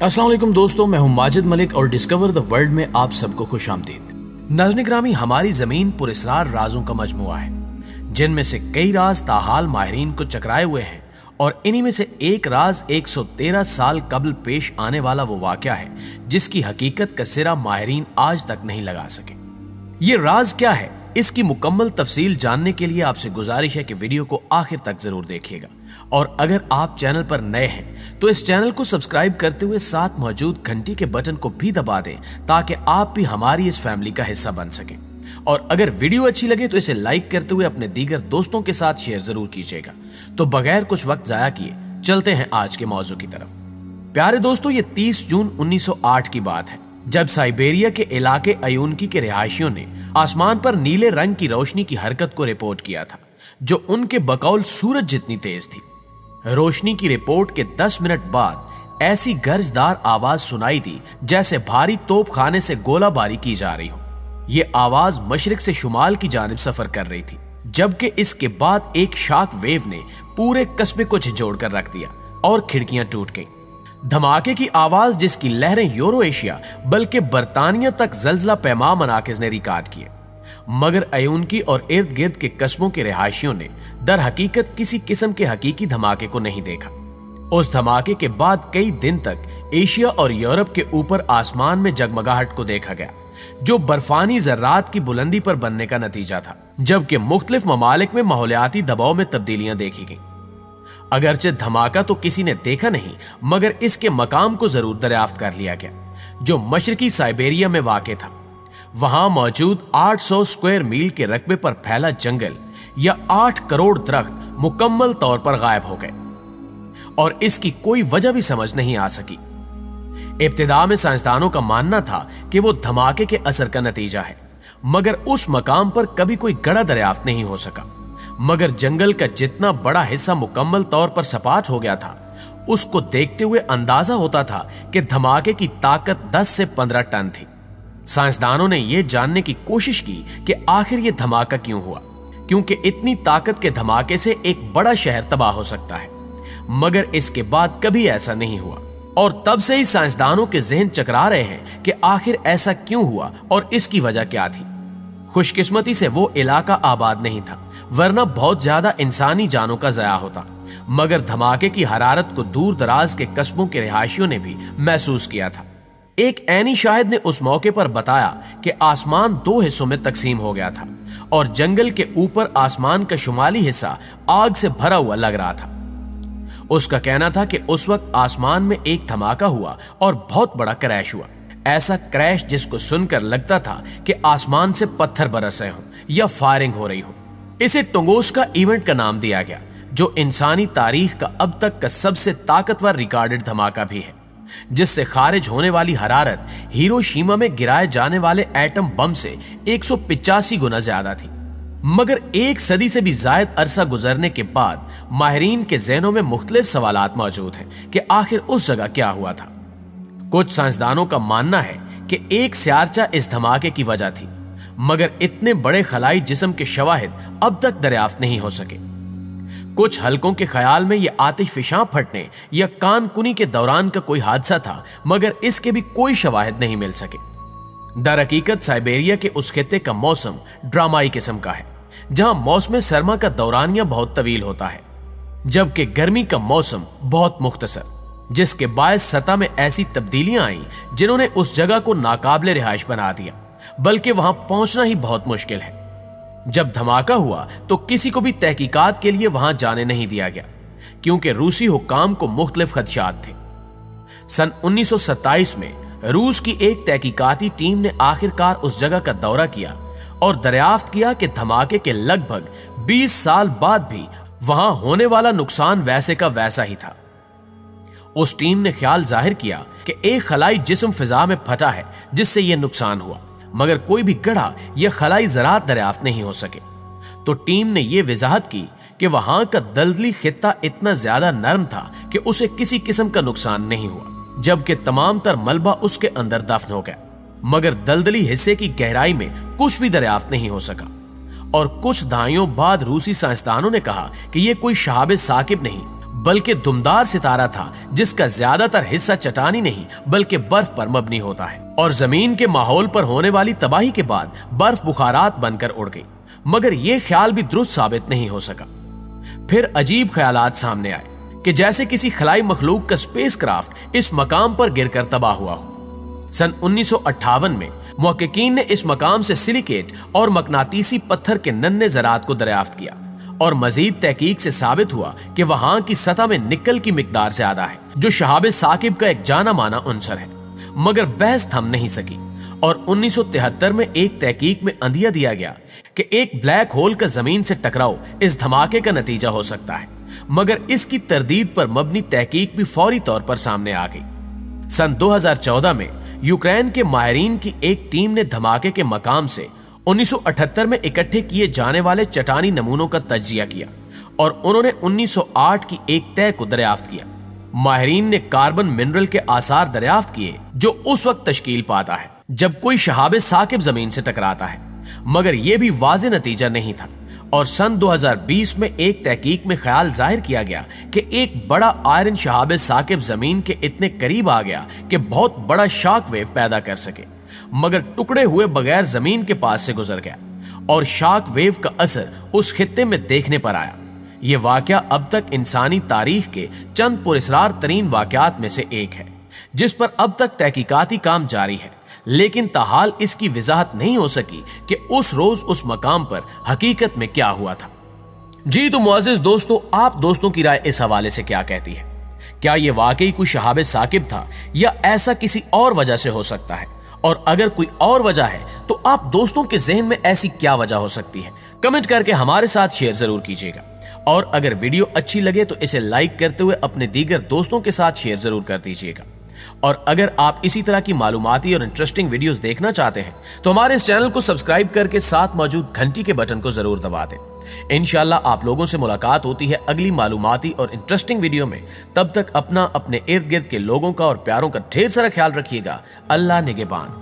अस्सलाम वालेकुम दोस्तों, मैं हूं माजिद मलिक और डिस्कवर द वर्ल्ड में आप सबको खुशामदीद। नाज़रीन ग्रामी, हमारी जमीन पुरस्रार राजों का मजमुआ है, जिनमें से कई राज ताहाल माहिरीन को चकराए हुए हैं और इन्हीं में से एक राज 113 साल कबल पेश आने वाला वो वाकया है जिसकी हकीकत का सिरा माहिरीन आज तक नहीं लगा सके। ये राज क्या है, इसकी मुकम्मल तफसील जानने के लिए आपसे गुजारिश है कि वीडियो को आखिर तक जरूर देखिएगा और अगर आप चैनल पर नए हैं तो इस चैनल को सब्सक्राइब करते हुए साथ मौजूद घंटी के बटन को भी दबा दें ताकि आप भी हमारी इस फैमिली का हिस्सा बन सकें। और अगर वीडियो अच्छी लगे तो इसे लाइक करते हुए अपने दीगर दोस्तों के साथ शेयर जरूर कीजिएगा। तो बगैर कुछ वक्त जाया किए चलते हैं आज के मौजू की तरफ। प्यारे दोस्तों, ये 30 जून 1908 की बात है जब साइबेरिया के इलाके अयूनकी के रिहायशियों ने आसमान पर नीले रंग की रोशनी की हरकत को रिपोर्ट किया था जो उनके बकौल सूरज जितनी तेज थी। रोशनी की रिपोर्ट के 10 मिनट बाद ऐसी गर्जदार आवाज सुनाई दी जैसे भारी तोप खाने से गोलाबारी की जा रही हो। ये आवाज मशरिक से शुमाल की जानिब सफर कर रही थी, जबकि इसके बाद एक शॉक वेव ने पूरे कस्बे को झंझोड़ कर रख दिया और खिड़कियां टूट गईं। धमाके की आवाज जिसकी लहरें यूरो एशिया बल्कि बरतानिया तक जलजला पैमा मनाकिज ने रिकॉर्ड किए, मगर अयूनकी और इर्द गिर्द के कस्बों के रिहायशियों ने दर हकीकत किसी किस्म के हकीकी धमाके को नहीं देखा। उस धमाके के बाद कई दिन तक एशिया और यूरोप के ऊपर आसमान में जगमगाहट को देखा गया जो बर्फानी जर्रात की बुलंदी पर बनने का नतीजा था, जबकि मुख्तलिफ ममालिक में माहौलियाती दबाव में तब्दीलियां देखी गईं। अगरचे धमाका तो किसी ने देखा नहीं, मगर इसके मकाम को जरूर दरियाफ्त कर लिया गया जो मशरकी साइबेरिया में वाक़ था। वहां मौजूद 800 स्क्वायर मील के रकबे पर फैला जंगल या 8 करोड़ दरख्त मुकम्मल तौर पर गायब हो गए और इसकी कोई वजह भी समझ नहीं आ सकी। इब्तिदा में साइंसदानों का मानना था कि वो धमाके के असर का नतीजा है, मगर उस मकाम पर कभी कोई गड़ा दरियाफ्त नहीं हो सका। मगर जंगल का जितना बड़ा हिस्सा मुकम्मल तौर पर सपाट हो गया था, उसको देखते हुए अंदाजा होता था कि धमाके की ताकत 10 से 15 टन थी। साइंसदानों ने यह जानने की कोशिश की कि आखिर यह धमाका क्यों हुआ, क्योंकि इतनी ताकत के धमाके से एक बड़ा शहर तबाह हो सकता है, मगर इसके बाद कभी ऐसा नहीं हुआ। और तब से ही साइंसदानों के जहन चकरा रहे हैं कि आखिर ऐसा क्यों हुआ और इसकी वजह क्या थी। खुशकिस्मती से वो इलाका आबाद नहीं था, वरना बहुत ज्यादा इंसानी जानों का ज़या होता। मगर धमाके की हरारत को दूर दराज के कस्बों के रिहायशियों ने भी महसूस किया था। एक ऐनी शाहिद ने उस मौके पर बताया कि आसमान 2 हिस्सों में तकसीम हो गया था और जंगल के ऊपर आसमान का शुमाली हिस्सा आग से भरा हुआ लग रहा था। उसका कहना था कि उस वक्त आसमान में एक धमाका हुआ और बहुत बड़ा क्रैश हुआ, ऐसा क्रैश जिसको सुनकर लगता था कि आसमान से पत्थर बरस रहे हो या फायरिंग हो रही हो। इसे टुंगोस्का इवेंट का नाम दिया गया जो इंसानी तारीख का अब तक का सबसे ताकतवर रिकॉर्डेड धमाका भी है, जिससे खारिज होने वाली हरारत हिरोशिमा में गिराए जाने वाले एटम बम से 185 गुना ज्यादा थी। मगर 1 सदी से भी ज्यादा अरसा गुजरने के बाद माहिरीन के ज़हनों में मुख्तलिफ सवालात मौजूद हैं कि आखिर उस जगह क्या हुआ था। कुछ साइंसदानों का मानना है कि एक स्यारचा इस धमाके की वजह थी, मगर इतने बड़े खलाई जिस्म के शवाहिद अब तक दरियाफ्त नहीं हो सके। कुछ हलकों के ख्याल में यह आतिशफिशां फटने या कानकुनी के दौरान का कोई हादसा था, मगर इसके भी कोई शवाहिद नहीं मिल सके। दर हकीकत साइबेरिया के उस खित्ते का मौसम ड्रामाई किस्म का है, जहां मौसम सरमा का दौरानिया बहुत तवील होता है, जबकि गर्मी का मौसम बहुत मुख्तसर, जिसके बायस सतह में ऐसी तब्दीलियां आई जिन्होंने उस जगह को नाकाबिले रिहाइश बना दिया, बल्कि वहां पहुंचना ही बहुत मुश्किल है। जब धमाका हुआ तो किसी को भी तहकीकात के लिए वहां जाने नहीं दिया गया, क्योंकि रूसी हुक्काम को मुख्तलिफ खदशात थे। सन 1927 में रूस की एक तहकीकाती टीम ने आखिरकार उस जगह का दौरा किया और दरियाफ्त किया कि धमाके के लगभग 20 साल बाद भी वहां होने वाला नुकसान वैसे का वैसा ही था। उस टीम ने ख्याल जाहिर किया कि एक खलाई जिस्म फिजा में फटा है जिससे यह नुकसान हुआ, मगर कोई भी गढ़ा या खलाई ज़रात दरियाफ्त नहीं हो सके। तो टीम ने यह वजाहत की कि वहां का दलदली खित्ता इतना ज्यादा नरम था कि उसे किसी किस्म का नुकसान नहीं हुआ, जबकि तमाम तर मलबा उसके अंदर दफन हो गया, मगर दलदली हिस्से की गहराई में कुछ भी दरियाफ्त नहीं हो सका। और कुछ दहाइयों बाद रूसी साइंसदानों ने कहा कि यह कोई शहाब साकिब नहीं बल्कि दुमदार सितारा था जिसका ज्यादातर हिस्सा चट्टानी नहीं बल्कि बर्फ पर मबनी होता है और जमीन के माहौल पर होने वाली तबाही के बाद बर्फ बुखारात बनकर उड़ गई। मगर यह ख्याल भी दुरुस्त साबित नहीं हो सका। फिर अजीब ख्यालात सामने आए कि जैसे किसी खलाई मखलूक का स्पेसक्राफ्ट इस मकाम पर गिरकर तबाह हुआ हो। सन 1958 में मुहक्किकीन ने इस मकाम से सिलिकेट और मकनातीसी पत्थर के नन्हे ज़रात को दरियाफ्त किया और मजीद तहकीक से साबित हुआ कि वहां की सतह में निकल की मिकदार ज्यादा है, जो शहाब साकिब का एक जाना माना उनसर है। मगर बहस थम नहीं सकी और 1973 में एक तहकीक में अंदिया दिया गया कि एक ब्लैक होल का जमीन से टकराव इस धमाके का नतीजा हो सकता है। मगर इसकी तरदीद पर मबनी तहकीक भी फौरी तौर पर सामने आ गई। सन 2014 में यूक्रेन के माहिरीन की एक टीम ने धमाके के मकाम से 1978 में इकट्ठे किए जाने वाले चट्टानी नमूनों का तज्जिया किया और उन्होंने 1908 की एक तह को दरियाफ्त किया। माहिरीन ने कार्बन मिनरल के आसार दरियाफ्त किए जो उस वक्त तश्कील पाता है जब कोई शहाब साकिब जमीन से टकराता है, मगर यह भी वाज़े नतीजा नहीं था। और सन 2020 में एक तहकीक में ख्याल जाहिर किया गया कि एक बड़ा आयरन शहाब साकिब जमीन के इतने करीब आ गया कि बहुत बड़ा शॉक वेव पैदा कर सके, मगर टुकड़े हुए बगैर जमीन के पास से गुजर गया और शॉक वेव का असर उस खित्ते में देखने पर आया। यह वाकया अब तक इंसानी तारीख के चंद पुरस्रार तरीन वाकयात में से एक है जिस पर अब तक तहकीकाती काम जारी है, लेकिन ताहाल इसकी वजाहत नहीं हो सकी कि उस रोज उस मकाम पर हकीकत में क्या हुआ था। जी तो मुअज़्ज़िज़ दोस्तों, आप दोस्तों की राय इस हवाले से क्या कहती है? क्या यह वाकई कोई शहाब साकिब था या ऐसा किसी और वजह से हो सकता है? और अगर कोई और वजह है तो आप दोस्तों के जहन में ऐसी क्या वजह हो सकती है? कमेंट करके हमारे साथ शेयर जरूर कीजिएगा और अगर वीडियो अच्छी लगे तो इसे लाइक करते हुए अपने दीगर दोस्तों के साथ शेयर जरूर कर दीजिएगा। और अगर आप इसी तरह की मालूमाती और इंटरेस्टिंग वीडियोस देखना चाहते हैं तो हमारे इस चैनल को सब्सक्राइब करके साथ मौजूद घंटी के बटन को जरूर दबा दें। इंशाल्लाह आप लोगों से मुलाकात होती है अगली मालूमाती और इंटरेस्टिंग वीडियो में। तब तक अपना, अपने इर्द गिर्द के लोगों का और प्यारों का ढेर सारा ख्याल रखिएगा। अल्लाह निगहबान।